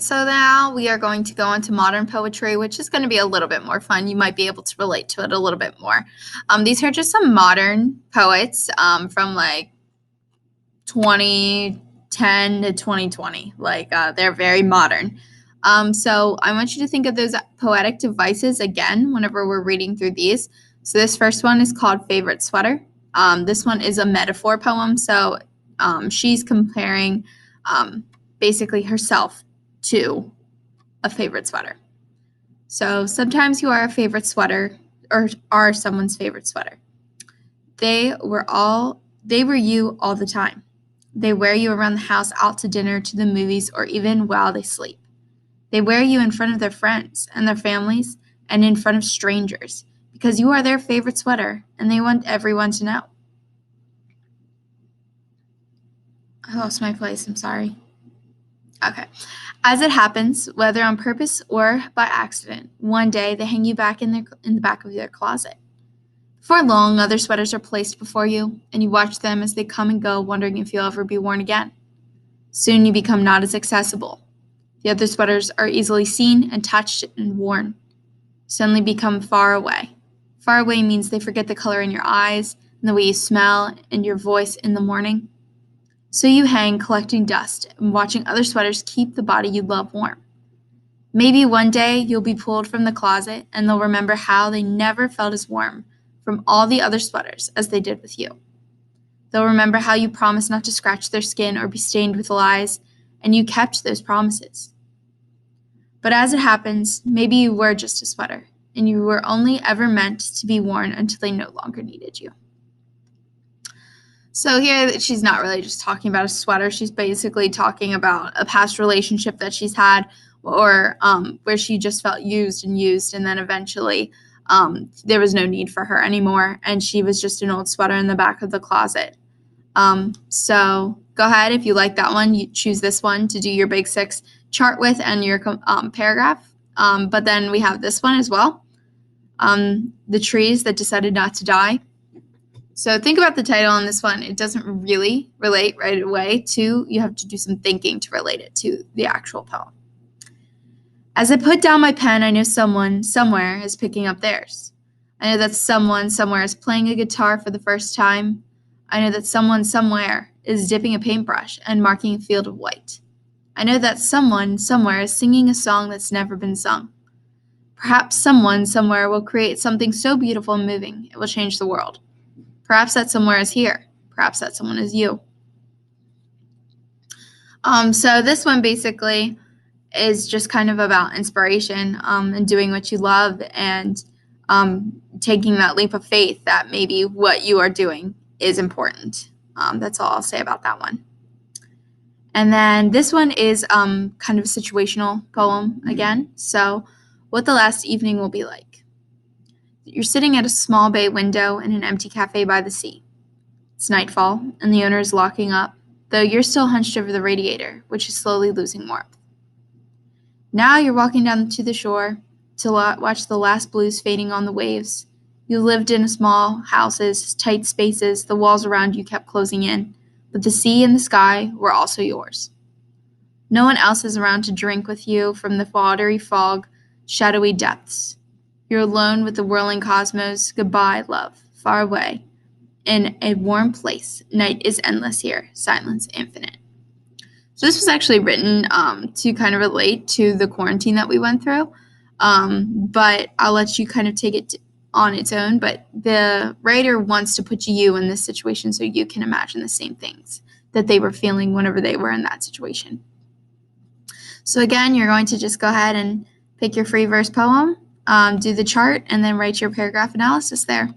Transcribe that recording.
So now we are going to go on to modern poetry, which is going to be a little bit more fun. You might be able to relate to it a little bit more. These are just some modern poets from like 2010 to 2020. They're very modern. So I want you to think of those poetic devices again whenever we're reading through these. So this first one is called Favorite Sweater. This one is a metaphor poem. So she's comparing basically herself to a favorite sweater. So sometimes you are a favorite sweater or are someone's favorite sweater. They were you all the time. They wear you around the house, out to dinner, to the movies, or even while they sleep. They wear you in front of their friends and their families and in front of strangers because you are their favorite sweater and they want everyone to know. I lost my place, I'm sorry. Okay. As it happens, whether on purpose or by accident, one day they hang you back in the back of their closet. Before long, other sweaters are placed before you, and you watch them as they come and go, wondering if you'll ever be worn again. Soon you become not as accessible. The other sweaters are easily seen and touched and worn. You suddenly become far away. Far away means they forget the color in your eyes and the way you smell and your voice in the morning. So you hang collecting dust and watching other sweaters keep the body you love warm. Maybe one day you'll be pulled from the closet and they'll remember how they never felt as warm from all the other sweaters as they did with you. They'll remember how you promised not to scratch their skin or be stained with lies, and you kept those promises. But as it happens, maybe you were just a sweater, and you were only ever meant to be worn until they no longer needed you. So here she's not really just talking about a sweater. She's basically talking about a past relationship that she's had or where she just felt used, and then eventually there was no need for her anymore, and she was just an old sweater in the back of the closet. So go ahead, if you like that one, you choose this one to do your Big Six chart with and your paragraph. But then we have this one as well, The Trees That Decided Not to Die. So think about the title on this one. It doesn't really relate right away to, you have to do some thinking to relate it to the actual poem. As I put down my pen, I know someone somewhere is picking up theirs. I know that someone somewhere is playing a guitar for the first time. I know that someone somewhere is dipping a paintbrush and marking a field of white. I know that someone somewhere is singing a song that's never been sung. Perhaps someone somewhere will create something so beautiful and moving, it will change the world. Perhaps that somewhere is here. Perhaps that someone is you. So this one basically is just kind of about inspiration and doing what you love and taking that leap of faith that maybe what you are doing is important. That's all I'll say about that one. And then this one is kind of a situational poem again. So what the last evening will be like. You're sitting at a small bay window in an empty cafe by the sea. It's nightfall, and the owner is locking up, though you're still hunched over the radiator, which is slowly losing warmth. Now you're walking down to the shore to watch the last blues fading on the waves. You lived in small houses, tight spaces, the walls around you kept closing in, but the sea and the sky were also yours. No one else is around to drink with you from the watery fog, shadowy depths. You're alone with the whirling cosmos. Goodbye, love, far away. In a warm place, night is endless here, silence infinite. So this was actually written to kind of relate to the quarantine that we went through, but I'll let you kind of take it on its own. But the writer wants to put you in this situation so you can imagine the same things that they were feeling whenever they were in that situation. So again, you're going to just go ahead and pick your free verse poem, do the chart, and then write your paragraph analysis there.